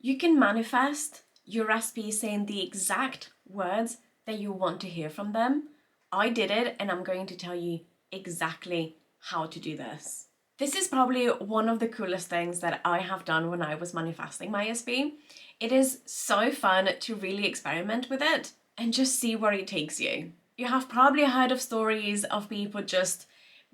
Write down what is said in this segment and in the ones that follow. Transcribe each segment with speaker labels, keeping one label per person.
Speaker 1: You can manifest your recipe saying the exact words that you want to hear from them. I did it, and I'm going to tell you exactly how to do this. This is probably one of the coolest things that I have done when I was manifesting my SB. It is so fun to really experiment with it and just see where it takes you. You have probably heard of stories of people just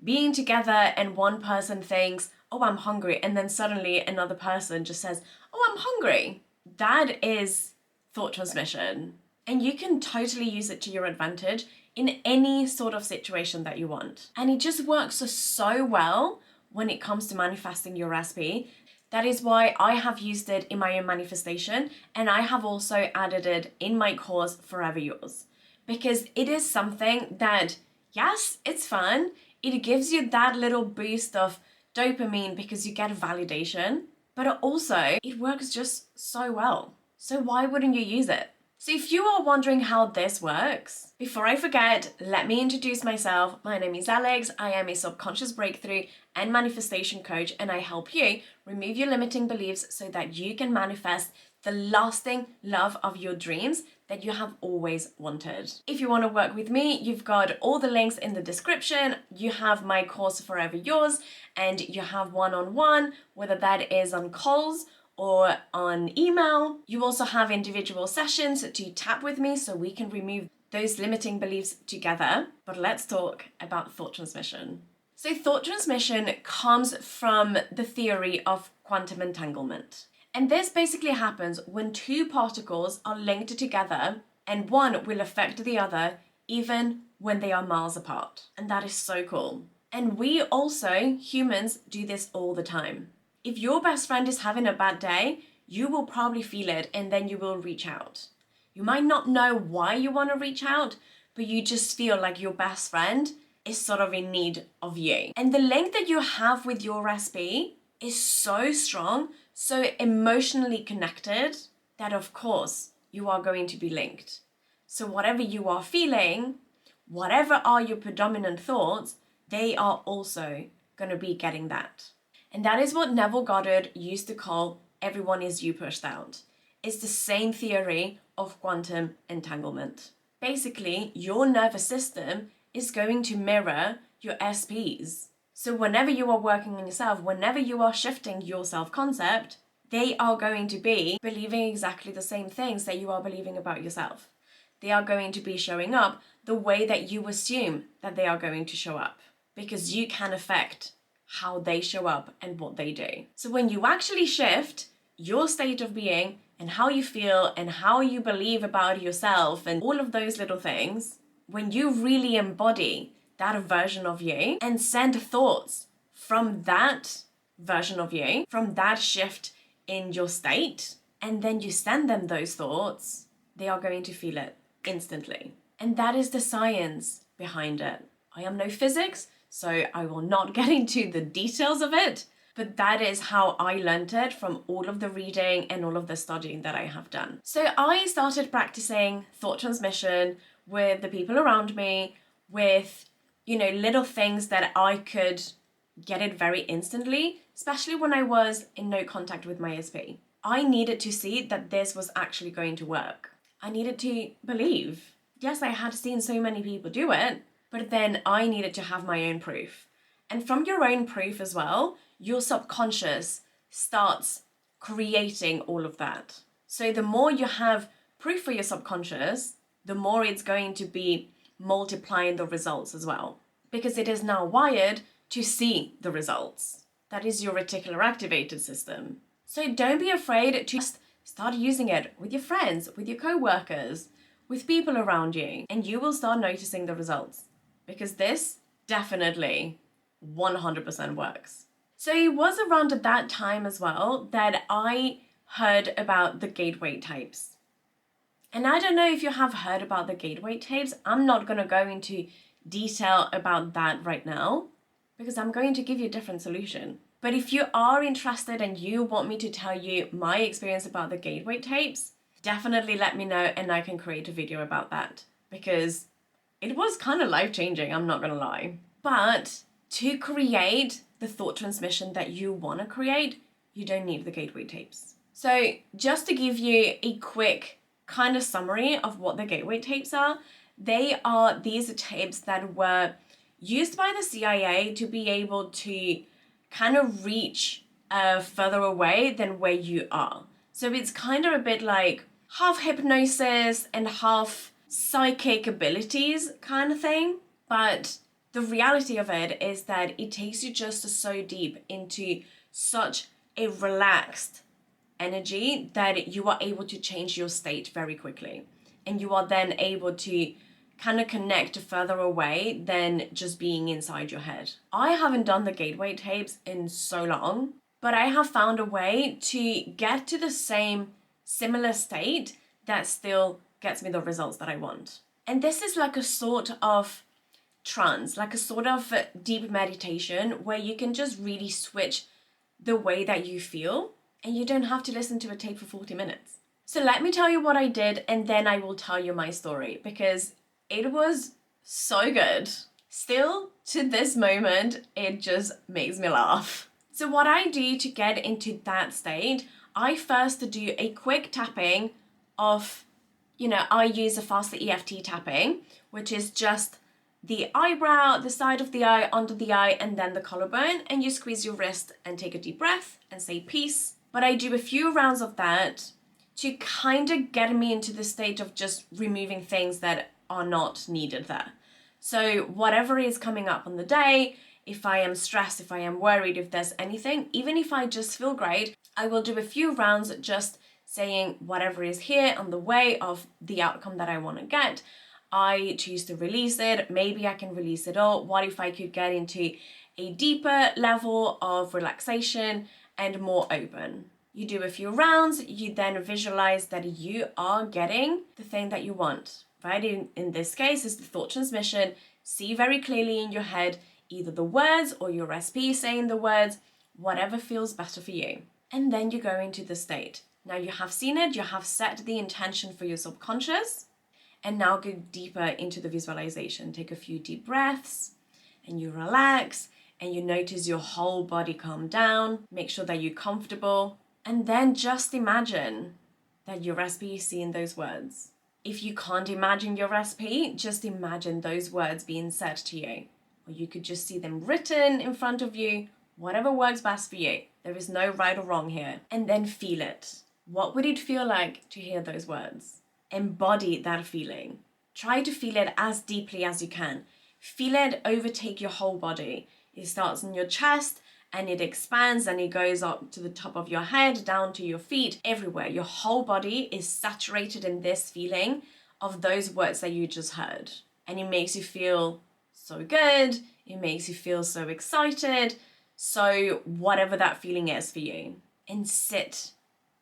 Speaker 1: being together and one person thinks, oh, I'm hungry, and then suddenly another person just says, oh, I'm hungry. That is thought transmission. And you can totally use it to your advantage in any sort of situation that you want. And it just works so well when it comes to manifesting your recipe. That is why I have used it in my own manifestation, and I have also added it in my course Forever Yours. Because it is something that, yes, it's fun. It gives you that little boost of dopamine because you get validation, but also it works just so well. So why wouldn't you use it? So if you are wondering how this works, before I forget, let me introduce myself. My name is Alex. I am a subconscious breakthrough and manifestation coach, and I help you remove your limiting beliefs so that you can manifest the lasting love of your dreams that you have always wanted. If you want to work with me, you've got all the links in the description. You have my course Forever Yours, and you have one-on-one, whether that is on calls or on email. You also have individual sessions to tap with me so we can remove those limiting beliefs together. But let's talk about thought transmission. So thought transmission comes from the theory of quantum entanglement. And this basically happens when two particles are linked together and one will affect the other even when they are miles apart. And that is so cool. And we also, humans, do this all the time. If your best friend is having a bad day, you will probably feel it and then you will reach out. You might not know why you want to reach out, but you just feel like your best friend is sort of in need of you. And the link that you have with your recipe is so strong, so emotionally connected, that of course you are going to be linked. So whatever you are feeling, whatever are your predominant thoughts, they are also going to be getting that. And that is what Neville Goddard used to call everyone is you pushed out. It's the same theory of quantum entanglement. Basically, your nervous system is going to mirror your SPs. So whenever you are working on yourself, whenever you are shifting your self-concept, they are going to be believing exactly the same things that you are believing about yourself. They are going to be showing up the way that you assume that they are going to show up, because you can affect how they show up and what they do. So when you actually shift your state of being and how you feel and how you believe about yourself and all of those little things, when you really embody that version of you and send thoughts from that version of you, from that shift in your state, and then you send them those thoughts, they are going to feel it instantly. And that is the science behind it. I am no physics, so I will not get into the details of it, but that is how I learned it from all of the reading and all of the studying that I have done. So I started practicing thought transmission with the people around me, with, little things that I could get it very instantly, especially when I was in no contact with my SP. I needed to see that this was actually going to work. I needed to believe. Yes, I had seen so many people do it, but then I needed to have my own proof. And from your own proof as well, your subconscious starts creating all of that. So the more you have proof for your subconscious, the more it's going to be multiplying the results as well, because it is now wired to see the results. That is your reticular activated system. So don't be afraid to just start using it with your friends, with your co-workers, with people around you, and you will start noticing the results, because this definitely 100% works. So it was around at that time as well that I heard about the gateway tapes. And I don't know if you have heard about the gateway tapes. I'm not going to go into detail about that right now, because I'm going to give you a different solution. But if you are interested and you want me to tell you my experience about the gateway tapes, definitely let me know and I can create a video about that, because it was kind of life-changing, I'm not going to lie. But to create the thought transmission that you want to create, you don't need the gateway tapes. So just to give you a quick kind of summary of what the gateway tapes are, these are tapes that were used by the CIA to be able to kind of reach further away than where you are. So it's kind of a bit like half hypnosis and half psychic abilities kind of thing. But the reality of it is that it takes you just so deep into such a relaxed energy that you are able to change your state very quickly. And you are then able to kind of connect further away than just being inside your head. I haven't done the gateway tapes in so long, but I have found a way to get to the same similar state that still gets me the results that I want. And this is like a sort of trance, like a sort of deep meditation where you can just really switch the way that you feel and you don't have to listen to a tape for 40 minutes. So let me tell you what I did and then I will tell you my story because it was so good. Still, to this moment, it just makes me laugh. So what I do to get into that state, I first do a quick tapping of, I use a faster EFT tapping, which is just the eyebrow, the side of the eye, under the eye, and then the collarbone, and you squeeze your wrist and take a deep breath and say peace. But I do a few rounds of that to kind of get me into the state of just removing things that are not needed there. So whatever is coming up on the day, if I am stressed, if I am worried, if there's anything, even if I just feel great, I will do a few rounds just saying whatever is here on the way of the outcome that I want to get. I choose to release it. Maybe I can release it all. What if I could get into a deeper level of relaxation and more open? You do a few rounds, you then visualize that you are getting the thing that you want. Right? In this case, is the thought transmission. See very clearly in your head either the words or your SP saying the words, whatever feels better for you. And then you go into the state. Now you have seen it, you have set the intention for your subconscious, and now go deeper into the visualization. Take a few deep breaths and you relax and you notice your whole body calm down. Make sure that you're comfortable. And then just imagine that your SP is seeing those words. If you can't imagine your SP, just imagine those words being said to you. Or you could just see them written in front of you, whatever works best for you. There is no right or wrong here. And then feel it. What would it feel like to hear those words? Embody that feeling. Try to feel it as deeply as you can. Feel it overtake your whole body. It starts in your chest and it expands and it goes up to the top of your head, down to your feet, everywhere. Your whole body is saturated in this feeling of those words that you just heard. And it makes you feel so good. It makes you feel so excited. So whatever that feeling is for you. And sit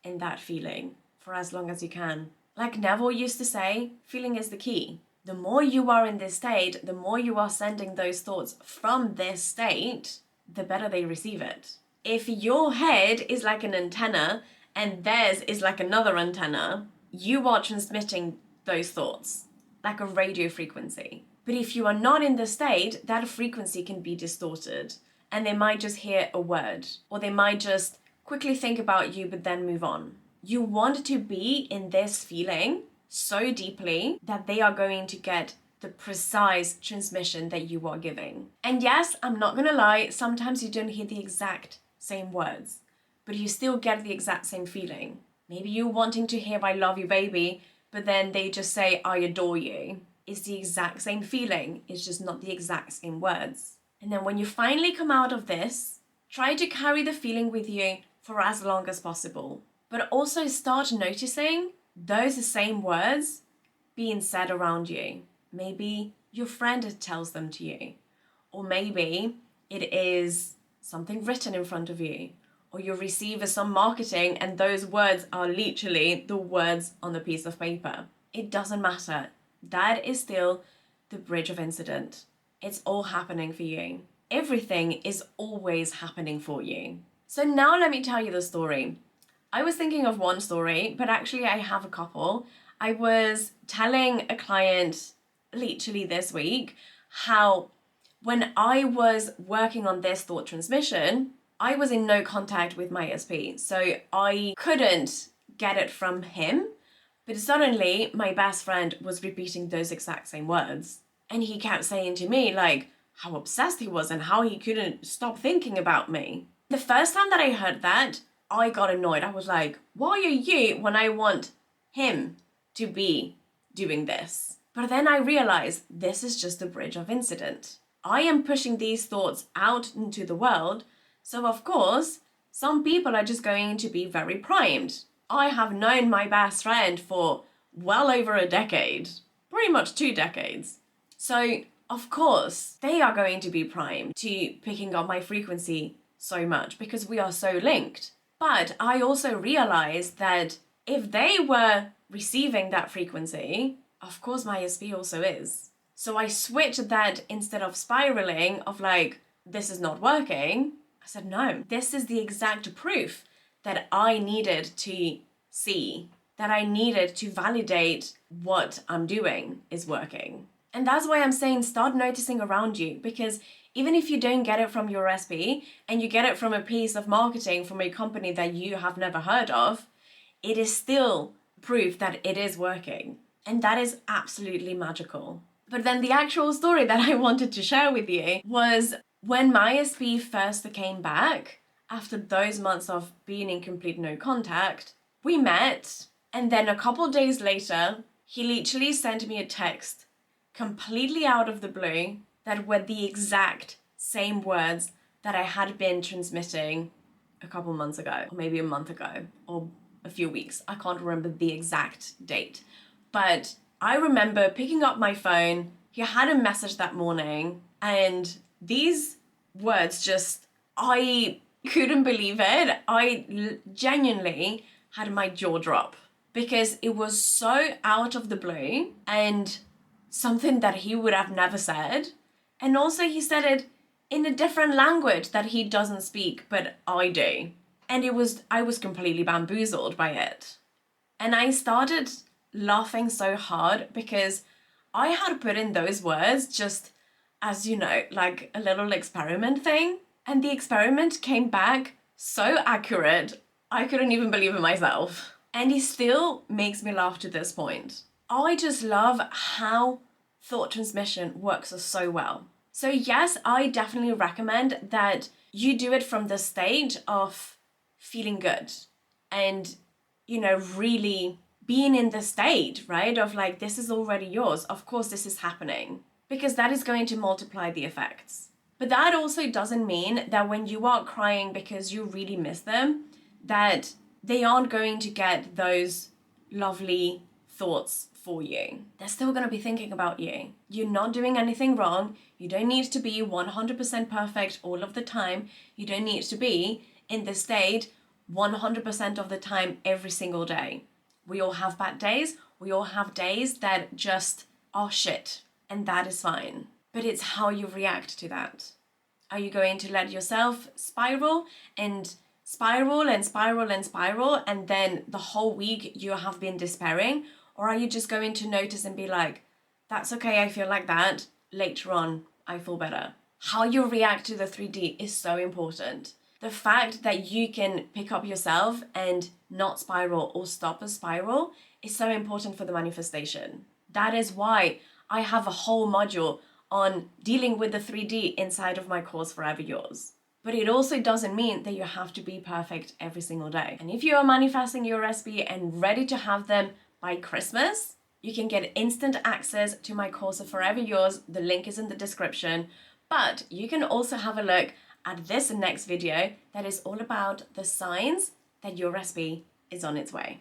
Speaker 1: in that feeling for as long as you can. Like Neville used to say, feeling is the key. The more you are in this state, the more you are sending those thoughts from this state, the better they receive it. If your head is like an antenna and theirs is like another antenna, you are transmitting those thoughts like a radio frequency. But if you are not in the state, that frequency can be distorted and they might just hear a word or they might just quickly think about you but then move on. You want to be in this feeling so deeply that they are going to get the precise transmission that you are giving. And yes, I'm not gonna lie, sometimes you don't hear the exact same words, but you still get the exact same feeling. Maybe you're wanting to hear I love you baby, but then they just say I adore you. It's the exact same feeling, it's just not the exact same words. And then when you finally come out of this, try to carry the feeling with you for as long as possible. But also start noticing those same words being said around you. Maybe your friend tells them to you, or maybe it is something written in front of you, or you receive some marketing and those words are literally the words on the piece of paper. It doesn't matter. That is still the bridge of incident. It's all happening for you. Everything is always happening for you. So now let me tell you the story. I was thinking of one story, but actually I have a couple. I was telling a client literally this week how when I was working on this thought transmission, I was in no contact with my SP, so I couldn't get it from him. But suddenly, my best friend was repeating those exact same words. And he kept saying to me, like, how obsessed he was and how he couldn't stop thinking about me. The first time that I heard that, I got annoyed. I was like, why are you when I want him to be doing this? But then I realized this is just a bridge of incident. I am pushing these thoughts out into the world, so of course, some people are just going to be very primed. I have known my best friend for well over a decade, pretty much 2 decades. So, of course, they are going to be primed to picking up my frequency so much because we are so linked. But I also realized that if they were receiving that frequency, of course my SP also is. So I switched that instead of spiraling of like, this is not working. I said, no, this is the exact proof that I needed to see, that I needed to validate what I'm doing is working. And that's why I'm saying start noticing around you, because even if you don't get it from your SP and you get it from a piece of marketing from a company that you have never heard of, it is still proof that it is working. And that is absolutely magical. But then the actual story that I wanted to share with you was when my SP first came back, after those months of being in complete no contact, we met, and then a couple days later, he literally sent me a text completely out of the blue that were the exact same words that I had been transmitting a couple months ago, or maybe a month ago, or a few weeks. I can't remember the exact date. But I remember picking up my phone, he had a message that morning, and these words just, I couldn't believe it. I genuinely had my jaw drop because it was so out of the blue and something that he would have never said. And also he said it in a different language that he doesn't speak, but I do. And I was completely bamboozled by it. And I started laughing so hard because I had put in those words just as, you know, like a little experiment thing. And the experiment came back so accurate, I couldn't even believe it myself. And he still makes me laugh to this point. I just love how thought transmission works so well. So yes, I definitely recommend that you do it from the state of feeling good and, you know, really being in the state, right? Of like, this is already yours. Of course, this is happening, because that is going to multiply the effects. But that also doesn't mean that when you are crying because you really miss them, that they aren't going to get those lovely thoughts for you. They're still going to be thinking about you. You're not doing anything wrong. You don't need to be 100% perfect all of the time. You don't need to be in this state 100% of the time every single day. We all have bad days. We all have days that just are shit, and that is fine. But it's how you react to that. Are you going to let yourself spiral and spiral and spiral and spiral, and then the whole week you have been despairing? Or are you just going to notice and be like, that's okay, I feel like that. Later on, I feel better. How you react to the 3D is so important. The fact that you can pick up yourself and not spiral or stop a spiral is so important for the manifestation. That is why I have a whole module on dealing with the 3D inside of my course Forever Yours. But it also doesn't mean that you have to be perfect every single day. And if you are manifesting your recipe and ready to have them by Christmas, you can get instant access to my course of Forever Yours. The link is in the description. But you can also have a look at this next video that is all about the signs that your recipe is on its way.